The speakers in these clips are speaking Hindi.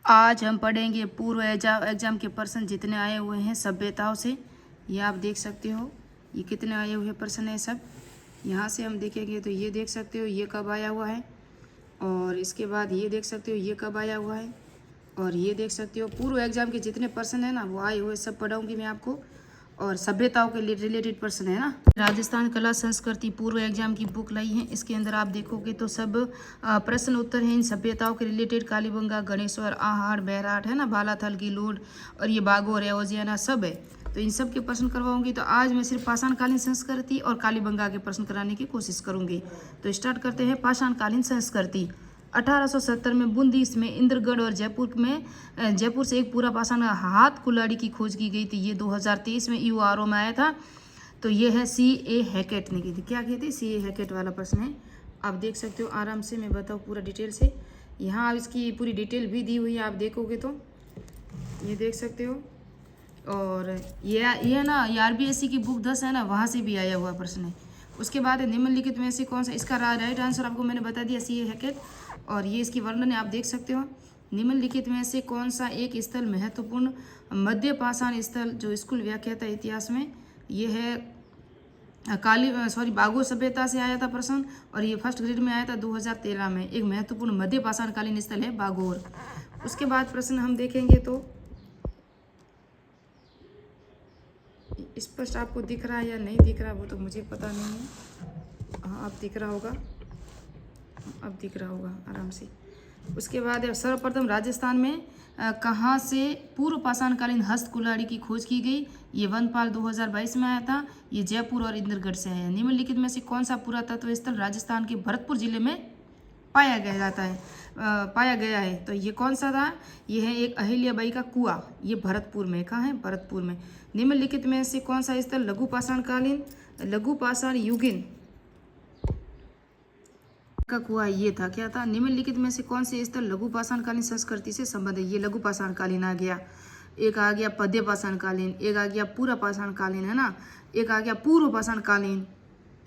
आज हम पढ़ेंगे पूर्व एग्जाम के प्रश्न जितने आए हुए हैं सभ्यताओं से। ये आप देख सकते हो, ये कितने आए हुए प्रश्न हैं सब। यहाँ से हम देखेंगे तो ये देख सकते हो ये कब आया हुआ है, और इसके बाद ये देख सकते हो ये कब आया हुआ है, और ये देख सकते हो पूर्व एग्जाम के जितने प्रश्न है ना वो आए हुए सब पढ़ाऊँगी मैं आपको। और सभ्यताओं के लिए रिलेटेड प्रश्न है ना। राजस्थान कला संस्कृति पूर्व एग्जाम की बुक लाई है, इसके अंदर आप देखोगे तो सब प्रश्न उत्तर हैं इन सभ्यताओं के रिलेटेड। कालीबंगा, गणेश्वर, आहड़, बैराट है ना, बालाथल की लूट, और ये बागोर है, ओजियाना सब है। तो इन सब के प्रश्न करवाऊंगी। तो आज मैं सिर्फ पाषाणकालीन संस्कृति और कालीबंगा के प्रश्न कराने की कोशिश करूंगी। तो स्टार्ट करते हैं। पाषाणकालीन संस्कृति 1870 में बूंदी में इंद्रगढ़ और जयपुर से एक पूरा पाषाण हाथ कुल्हाड़ी की खोज की गई थी। ये 2023 में यूआरओ में आया था। तो ये है C.A. हैकेट ने की थी। क्या कहते हैं? C.A. हैकेट वाला प्रश्न है। आप देख सकते हो आराम से, मैं बताऊँ पूरा डिटेल से। यहाँ इसकी पूरी डिटेल भी दी हुई है, आप देखोगे तो ये देख सकते हो। और ये ना ये RBSC की बुक 10 है ना, वहाँ से भी आया हुआ प्रश्न है। उसके बाद निम्नलिखित में से कौन सा, इसका राइट आंसर आपको मैंने बता दिया C.A. हैकेट। और ये इसकी वर्णन है, आप देख सकते हो। निम्नलिखित में से कौन सा एक स्थल महत्वपूर्ण मध्य पाषाण स्थल जो स्कूल व्याख्याता इतिहास में, ये है बागोर सभ्यता से आया था प्रश्न। और ये फर्स्ट ग्रेड में आया था 2013 में। एक महत्वपूर्ण मध्य पाषाण कालीन स्थल है बागोर। उसके बाद प्रश्न हम देखेंगे तो स्पष्ट आपको दिख रहा है या नहीं दिख रहा वो तो मुझे पता नहीं है। हाँ, अब दिख रहा होगा, अब दिख रहा होगा आराम से। उसके बाद सर्वप्रथम राजस्थान में कहाँ से पूर्व पाषाणकालीन हस्त कुल्हाड़ी की खोज की गई? ये वनपाल 2022 में आया था। ये जयपुर और इंद्रगढ़ से है। निम्नलिखित में से कौन सा पुरातत्व स्थल राजस्थान के भरतपुर जिले में पाया गया है? तो ये कौन सा था? ये है एक अहिल्याबाई का कुआं। ये भरतपुर में, कहाँ है? भरतपुर में। निम्नलिखित में से कौन सा स्थल लघु पाषाण युगीन का कुआं ये था? क्या था? निम्नलिखित में से कौन से स्थल लघु पाषाणकालीन संस्कृति से संबंधित? ये लघु पाषाणकालीन आ गया। एक आ गया पद्य पाषाणकालीन, एक आ गया पूरा पाषाणकालीन, है ना, एक आ गया पूर्व पाषाणकालीन।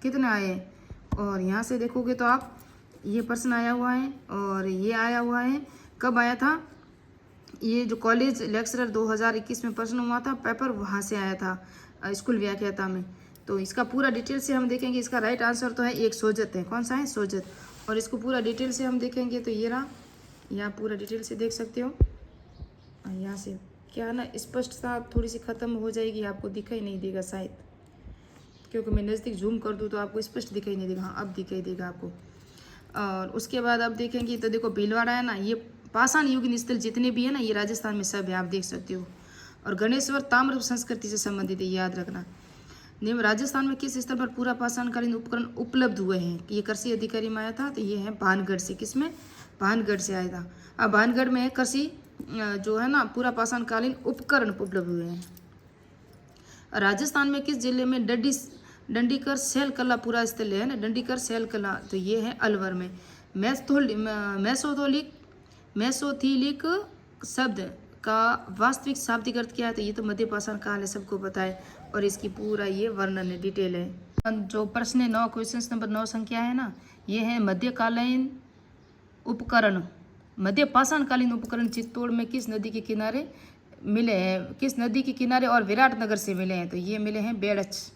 कितने आए? और यहाँ से देखोगे तो आप ये प्रश्न आया हुआ है, और ये आया हुआ है। कब आया था? ये जो कॉलेज लेक्चरर 2021 में प्रश्न हुआ था पेपर, वहाँ से आया था स्कूल व्याख्याता में। तो इसका पूरा डिटेल से हम देखेंगे। इसका राइट आंसर तो है एक सोजत है। कौन सा है? सोजत। और इसको पूरा डिटेल से हम देखेंगे तो ये रहा, यहाँ पूरा डिटेल से देख सकते हो। यहाँ से क्या ना स्पष्टता थोड़ी सी ख़त्म हो जाएगी, आपको दिखाई नहीं देगा शायद, क्योंकि मैं नज़दीक जूम कर दूँ तो आपको स्पष्ट दिखाई नहीं देगा। हाँ, अब दिखाई देगा आपको। और उसके बाद अब देखेंगे तो देखो भीलवाड़ा है ना, ये पाषाण युगीन स्थल जितने भी है ना ये राजस्थान में सब है, आप देख सकते हो। और गणेश्वर ताम्र संस्कृति से संबंधित है, याद रखना। राजस्थान में किस स्थल पर पूरा पाषाणकालीन उपकरण उपलब्ध हुए हैं? ये कृषि अधिकारी में आया था। तो ये है भानगढ़ से। किसमें? भानगढ़ से आया था। अब भानगढ़ में कृषि जो है ना पूरा पाषाणकालीन उपकरण उपलब्ध हुए हैं। राजस्थान में किस जिले में डंडीकर शैल कला पूरा स्थल है ना, डंडीकर शैल कला? तो ये है अलवर में। मेसोथिलिक शब्द का वास्तविक शाब्दिक अर्थ क्या है? तो ये तो मध्य पाषाण काल है, सबको पता है। और इसकी पूरा ये वर्णन है, डिटेल है। जो प्रश्न है 9, क्वेश्चन नंबर 9 संख्या है ना, ये है मध्यकालीन उपकरण, मध्य पाषाणकालीन उपकरण चित्तौड़ में किस नदी के किनारे मिले हैं? किस नदी के किनारे और विराटनगर से मिले हैं? तो ये मिले हैं बेड़च।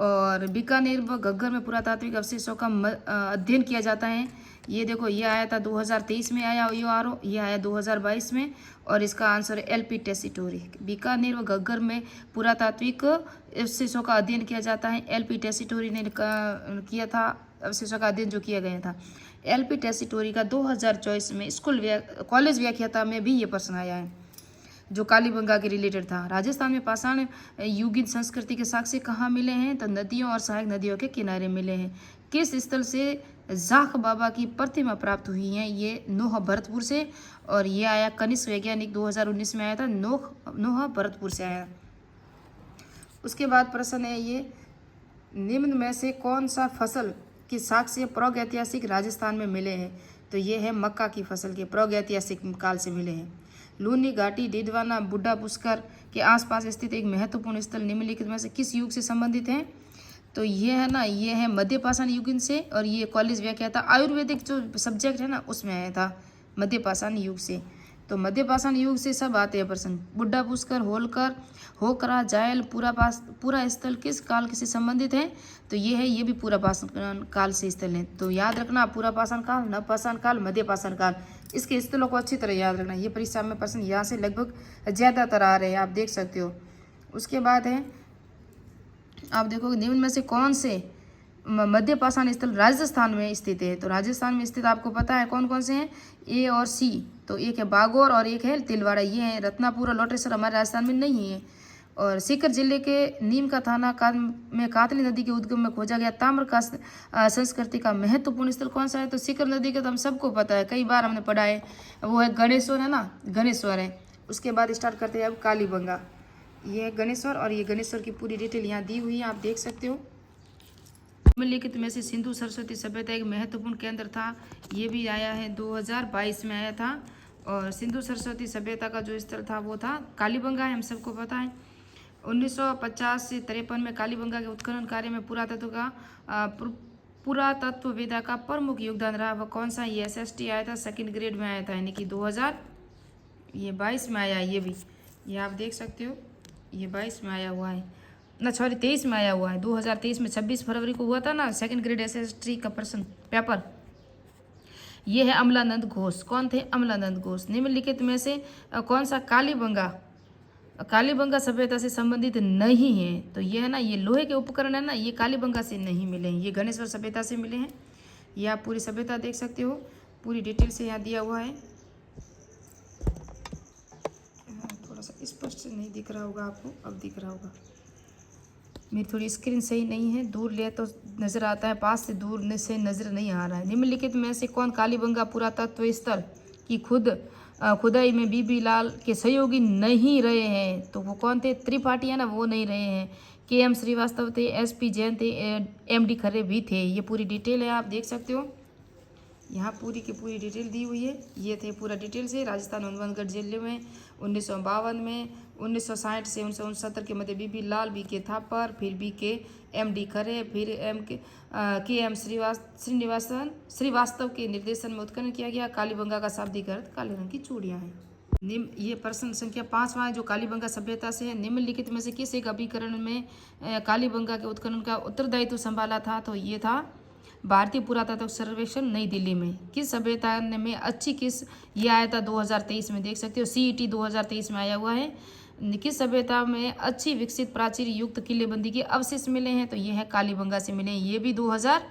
और बीकानेर व घग्गर में पुरातात्विक अवशेषों का अध्ययन किया जाता है। ये देखो ये आया था 2023 में आया यूआरओ, ये आया 2022 में। और इसका आंसर है LP टेसिटोरी। बीकानेर व घग्गर में पुरातात्विक अवशेषों का अध्ययन किया जाता है। LP टेसिटोरी ने किया था अवशेषों का अध्ययन जो किया गया था। LP टेसिटोरी का 2024 में कॉलेज व्याख्याता में भी ये प्रश्न आया है जो कालीबंगा के रिलेटेड था। राजस्थान में पाषाण युगीन संस्कृति के साक्ष्य कहाँ मिले हैं? तो नदियों और सहायक नदियों के किनारे मिले हैं। किस स्थल से जाख बाबा की प्रतिमा प्राप्त हुई है? ये नोह भरतपुर से। और ये आया कनिष्क वैज्ञानिक 2019 में आया था, नोह भरतपुर से आया। उसके बाद प्रश्न है ये, निम्न में से कौन सा फसल के साक्ष्य प्रागैतिहासिक राजस्थान में मिले हैं? तो ये है मक्का की फसल के प्रागैतिहासिक काल से मिले हैं। लूनी घाटी, डिडवाना, बुड्ढा पुष्कर के आसपास स्थित एक महत्वपूर्ण स्थल निम्नलिखित में से किस युग से संबंधित है? तो ये है ना, ये है मध्य पाषाण युगीन से। और ये कॉलेज व्याख्याता आयुर्वेदिक जो सब्जेक्ट है ना उसमें आया था, मध्य पाषाण युग से। तो मध्य पाषाण युग से सब आते हैं प्रश्न। बुड्ढा पुष्कर, होलकर, होकरा, जायल, पूरा स्थल किस काल से संबंधित है? तो ये है, ये भी पूरा पाषाण काल से स्थल है। तो याद रखना, पूरा पाषाण काल, नव पाषाण काल, मध्य पाषाण काल, इसके स्थलों को अच्छी तरह याद रखना। ये परीक्षा में प्रश्न यहाँ से लगभग ज़्यादातर आ रहे हैं, आप देख सकते हो। उसके बाद है, आप देखोगे निम्न में से कौन से मध्य पाषाण स्थल राजस्थान में स्थित है? तो राजस्थान में स्थित आपको पता है कौन कौन से हैं, ए और सी। तो एक है बागौर और एक है तिलवाड़ा, ये है। रत्नापुर और लोटेसर हमारे राजस्थान में नहीं है। और सीकर जिले के नीम का थाना में कातली नदी के उद्गम में खोजा गया ताम्र का संस्कृति का महत्वपूर्ण स्थल कौन सा है? तो सीकर नदी का तो हम सबको पता है, कई बार हमने पढ़ा है, वो है गणेश्वर, है ना, गणेश्वर है। उसके बाद स्टार्ट करते हैं अब कालीबंगा। ये है गणेश्वर, और ये गणेश्वर की पूरी डिटेल यहाँ दी हुई है, आप देख सकते हो। निम्नलिखित में से सिंधु सरस्वती सभ्यता एक महत्वपूर्ण केंद्र था, ये भी आया है 2022 में आया था। और सिंधु सरस्वती सभ्यता का जो स्थल था वो था कालीबंगा है, हम सबको पता है। 1950 से 53 में कालीबंगा के उत्खनन कार्य में पुरातत्वविदा का प्रमुख योगदान रहा। वह कौन सा? ये SST आया था, सेकंड ग्रेड में आया था, यानी कि 2022 में आया। ये भी, ये आप देख सकते हो, ये 22 में आया हुआ है ना, सॉरी 23 में आया हुआ है। 2023 में 26 फरवरी को हुआ था ना सेकंड ग्रेड SST का प्रश्न पेपर। ये है अमलानंद घोष। कौन थे? अमलानंद घोष। निम्नलिखित में से कौन सा कालीबंगा सभ्यता से संबंधित नहीं है? तो ये है ना, ये लोहे के उपकरण है ना, ये कालीबंगा से नहीं मिले हैं, ये गणेश्वर सभ्यता से मिले हैं। ये आप पूरी सभ्यता देख सकते हो, पूरी डिटेल से यहाँ दिया हुआ है। थोड़ा सा स्पष्ट नहीं दिख रहा होगा आपको, अब दिख रहा होगा। मेरी थोड़ी स्क्रीन सही नहीं है, दूर ले तो नज़र आता है, पास से दूर से नज़र नहीं आ रहा है। निम्नलिखित में से कौन कालीबंगा पुरातत्व स्थल की खुदाई में बीबी लाल के सहयोगी नहीं रहे हैं? तो वो कौन थे? त्रिपाठी है ना, वो नहीं रहे हैं। KM श्रीवास्तव थे, SP जैन थे, MD खरे भी थे। ये पूरी डिटेल है, आप देख सकते हो, यहाँ पूरी की पूरी डिटेल दी हुई है। ये थे पूरा डिटेल से। राजस्थान हनुमानगढ़ जिले में 1952 में, 1960 से 1969 के मध्य बीबी लाल, BK थापर, फिर BK MD खरे, फिर KM श्रीवास्तव के निर्देशन में उत्खनन किया गया। कालीबंगा का शाब्दिक अर्थ काले रंग की चूड़ियाँ हैं। ये प्रश्न संख्या 5वां है जो कालीबंगा सभ्यता से है। निम्नलिखित में से किस एक अभिकरण में कालीबंगा के उत्खनन का उत्तरदायित्व संभाला था? तो ये था भारतीय पुरातत्व सर्वेक्षण नई दिल्ली में। किस सभ्यता में अच्छी किस, ये आया था 2023 में, देख सकते हो, CET 2023 में आया हुआ है। किस सभ्यता में अच्छी विकसित प्राचीर युक्त किलेबंदी के अवशेष मिले हैं? तो ये है कालीबंगा से मिले हैं। ये भी 2000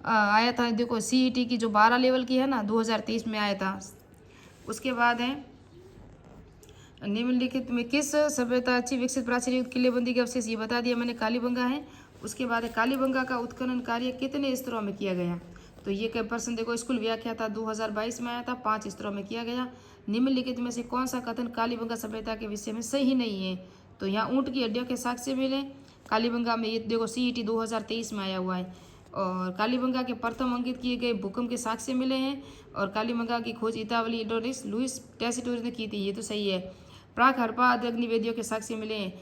आया था, देखो CET की जो 12 लेवल की है ना, 2023 में आया था। उसके बाद है निम्नलिखित में किस सभ्यता अच्छी विकसित प्राचीर युक्त किलेबंदी के अवशेष, ये बता दिया मैंने, कालीबंगा है। उसके बाद है कालीबंगा का उत्खनन कार्य कितने स्तरों में किया गया? तो ये कई प्रश्न देखो, स्कूल व्याख्या था 2022 में आया था, 5 स्तरों में किया गया। निम्नलिखित में से कौन सा कथन कालीबंगा सभ्यता के विषय में सही नहीं है? तो यहाँ ऊँट की हड्डियों के साक्ष्य मिले कालीबंगा में, ये देखो CET 2023 में आया हुआ है। और कालीबंगा के प्रथम अंकित किए गए भूकंप के साक्ष्य मिले हैं। और कालीबंगा की खोज इतावली एडोरिस लुइस टैसिटोरियस ने की थी, ये तो सही है। प्राक हड़प्पा अग्निवेदियों के साक्ष्य मिले हैं,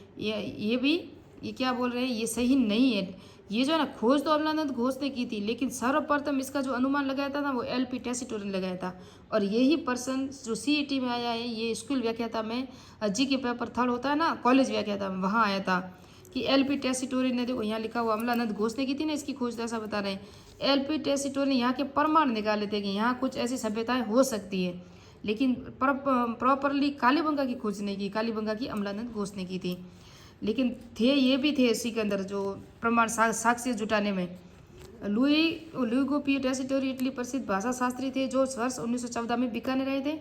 ये क्या बोल रहे हैं, ये सही नहीं है। ये जो है ना, खोज तो अमलानंद घोष ने की थी, लेकिन सर्वप्रथम इसका जो अनुमान लगाया था ना, वो LP टैसिटोरियस ने लगाया था। और यही प्रश्न जो CET में आया है, ये स्कूल व्याख्याता में GK पेपर 3 होता है ना, कॉलेज व्याख्याता में, वहाँ आया था कि LP टैसिटोरियस ने, देखो यहाँ लिखा हुआ अमलानंद घोष ने की थी ना इसकी खोज, ऐसा बता रहे हैं। LP टैसिटोरियस ने यहाँ के प्रमाण निकाले थे कि यहाँ कुछ ऐसी सभ्यताएं हो सकती है, लेकिन प्रॉपरली कालीबंगा की खोज नहीं की, कालीबंगा की अमलानंद घोष ने की थी। लेकिन ये भी थे इसी के अंदर जो प्रमाण साक्ष्य जुटाने में। लुइगो पी टैसिटोरियस इटली प्रसिद्ध भाषा शास्त्री थे जो वर्ष 1914 में बीकानेर रहे थे।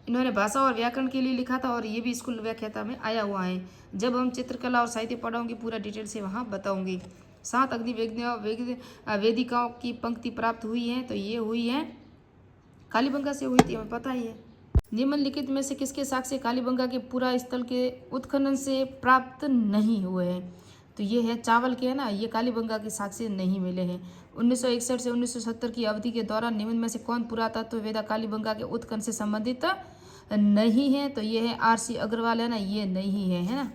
इन्होंने भाषा और व्याकरण के लिए लिखा था, और ये भी स्कूल व्याख्याता में आया हुआ है। जब हम चित्रकला और साहित्य पढ़ाऊंगी पूरा डिटेल से वहाँ बताऊंगी। 7 वेदिकाओं की पंक्ति प्राप्त हुई है, तो ये हुई है कालीबंगा से हुई थी, हमें पता ही है। निम्नलिखित में से किसके साक्ष्य कालीबंगा के पूरा स्थल के उत्खनन से प्राप्त नहीं हुए हैं? तो ये है चावल के, है ना, ये कालीबंगा के साक्ष्य नहीं मिले हैं। 1961 से 1970 की अवधि के दौरान निम्न में से कौन पुरातत्ववेदा कालीबंगा के उत्खनन से संबंधित नहीं है? तो ये है RC अग्रवाल, है ना, ये नहीं है ना।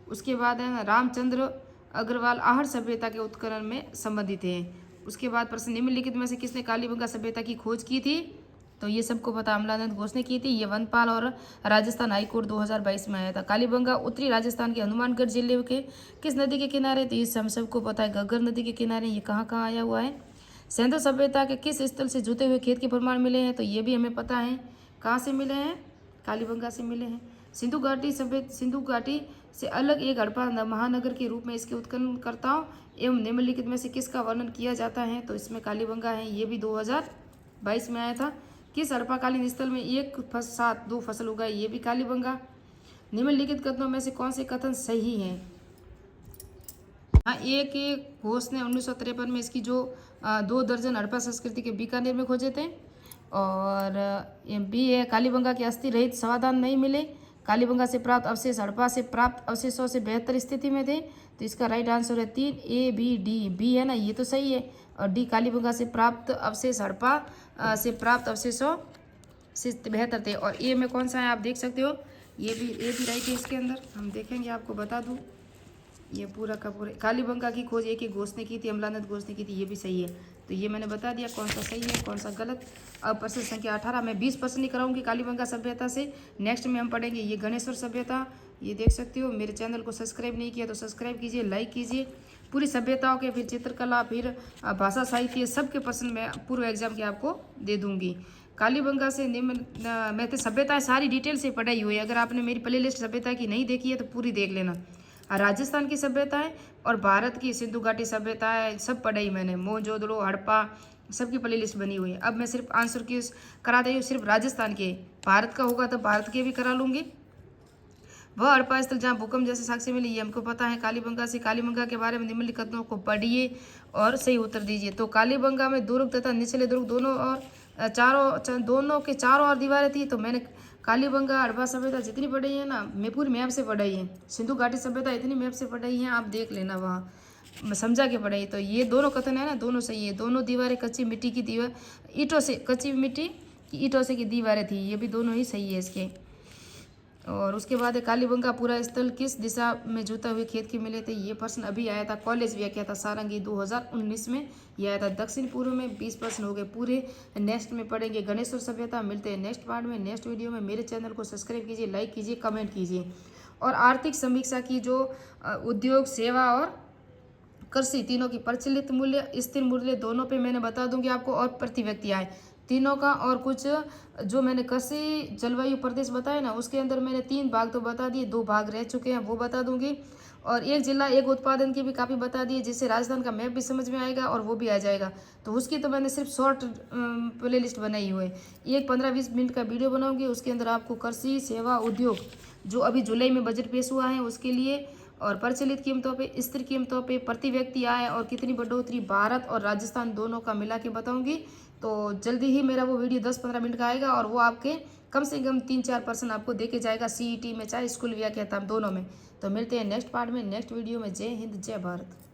उसके बाद है ना रामचंद्र अग्रवाल आहड़ सभ्यता के उत्खनन में संबंधित है। उसके बाद प्रश्न, निम्नलिखित में से किसने कालीबंगा सभ्यता की खोज की थी? तो ये सबको पता अमलानंद घोष ने की थी। ये वनपाल और राजस्थान हाईकोर्ट 2022 में आया था। कालीबंगा उत्तरी राजस्थान के हनुमानगढ़ जिले के किस नदी के किनारे, तो ये हम सबको पता है घग्गर नदी के किनारे। ये कहाँ कहाँ आया हुआ है। सिंधु सभ्यता के किस स्थल से जुते हुए खेत के प्रमाण मिले हैं, तो ये भी हमें पता है। कहाँ से मिले हैं, कालीबंगा से मिले हैं। सिंधु घाटी से अलग एक हड़प्पा महानगर के रूप में इसके उत्खननकर्ताओं एवं निम्नलिखित में से किसका वर्णन किया जाता है, तो इसमें कालीबंगा है। ये भी 2022 में आया था। किस हड़प्पाकालीन स्थल में एक साथ 2 फसल उगाई, ये भी कालीबंगा। निम्नलिखित कथनों में से कौन से कथन सही हैं। हाँ, एक घोष ने 1953 में इसकी जो 2 दर्जन हड़प्पा संस्कृति के बीकानेर में खोजे थे। और बी है, कालीबंगा के अस्थि रहित समाधान नहीं मिले। कालीबंगा से प्राप्त अवशेष हड़प्पा से प्राप्त अवशेषों से बेहतर स्थिति में थे। तो इसका राइट आंसर है 3 A B D। बी है ना, ये तो सही है। और डी, कालीबंगा से प्राप्त अवशेष हड़प्पा से प्राप्त अवशेषों से बेहतर थे। और ए में कौन सा है आप देख सकते हो, ये भी राइट है। इसके अंदर हम देखेंगे, आपको बता दूँ, ये पूरा का पूरा कालीबंगा की खोज एक घोष ने की थी, अमलानंद घोष ने की थी। ये भी सही है। तो ये मैंने बता दिया कौन सा सही है कौन सा गलत। अब प्रश्न संख्या 18 में 20 प्रश्न ही कराऊंगी कालीबंगा सभ्यता से। नेक्स्ट में हम पढ़ेंगे ये गणेश्वर सभ्यता। ये देख सकते हो। मेरे चैनल को सब्सक्राइब नहीं किया तो सब्सक्राइब कीजिए, लाइक कीजिए। पूरी सभ्यताओं के, फिर चित्रकला, फिर भाषा साहित्य, सबके प्रश्न मैं पूर्व एग्जाम के आपको दे दूंगी। कालीबंगा से मैं तो सभ्यताएं सारी डिटेल से पढ़ाई हुई है। अगर आपने मेरी प्ले लिस्ट सभ्यता की नहीं देखी है तो पूरी देख लेना। राजस्थान की सभ्यताएं और भारत की सिंधु घाटी सभ्यताएं सब पढ़ाई मैंने। मोहनजोदड़ो, हड़प्पा, सबकी प्ले लिस्ट बनी हुई है। अब मैं सिर्फ आंसर की करा रही हूँ, सिर्फ राजस्थान के। भारत का होगा तो भारत के भी करा लूँगी। वह हड़प्पा स्थल जहाँ भूकंप जैसे साक्ष्य मिली, ये हमको पता है कालीबंगा से। कालीबंगा के बारे में निम्नलिखित कथनों को पढ़िए और सही उत्तर दीजिए। तो कालीबंगा में दुर्ग तथा निचले दुर्ग दोनों के चारों ओर दीवारें थी। तो मैंने कालीबंगा हड़प्पा सभ्यता जितनी पढ़ी है ना, मैं पूरी मैप से पढ़ाई है। सिंधु घाटी सभ्यता इतनी मैप से पढ़ाई है, आप देख लेना, वहाँ समझा के पढ़ाई। तो ये दोनों कथन है ना, दोनों सही है। दोनों दीवारें कच्ची मिट्टी की दीवार, ईंटों से, कच्ची मिट्टी की ईंटों से की दीवारें थी। ये भी दोनों ही सही है इसके। और उसके बाद कालीबंगा पूरा स्थल किस दिशा में जुता हुए खेत के मिले थे, ये प्रश्न अभी आया था, कॉलेज व्याख्या था सारंगी 2019 में ये आया था। दक्षिण पूर्व में 20 प्रश्न हो गए पूरे। नेक्स्ट में पढ़ेंगे गणेश्वर सभ्यता। मिलते हैं नेक्स्ट पार्ट में, नेक्स्ट वीडियो में। मेरे चैनल को सब्सक्राइब कीजिए, लाइक कीजिए, कमेंट कीजिए। और आर्थिक समीक्षा की जो उद्योग, सेवा और कृषि तीनों की प्रचलित मूल्य, स्थिर मूल्य दोनों पे मैंने बता दूंगी आपको। और प्रति व्यक्ति आय तीनों का। और कुछ जो मैंने कृषि जलवायु प्रदेश बताए ना, उसके अंदर मैंने 3 भाग तो बता दिए, 2 भाग रह चुके हैं, वो बता दूंगी। और एक जिला एक उत्पादन की भी काफ़ी बता दिए, जिससे राजस्थान का मैप भी समझ में आएगा और वो भी आ जाएगा। तो उसकी तो मैंने सिर्फ शॉर्ट प्ले लिस्ट बनाई हुई है। एक 15-20 मिनट का वीडियो बनाऊंगी, उसके अंदर आपको कृषि, सेवा, उद्योग जो अभी जुलाई में बजट पेश हुआ है उसके लिए, और प्रचलित कीमतों पे, स्थिर कीमतों पे, प्रति व्यक्ति आय और कितनी बढ़ोतरी भारत और राजस्थान दोनों का मिला के बताऊंगी। तो जल्दी ही मेरा वो वीडियो 10-15 मिनट का आएगा और वो आपके कम से कम 3-4 % आपको दे के जाएगा CET में, चाहे स्कूल व्याख्याता दोनों में। तो मिलते हैं नेक्स्ट पार्ट में, नेक्स्ट वीडियो में। जय हिंद, जय भारत।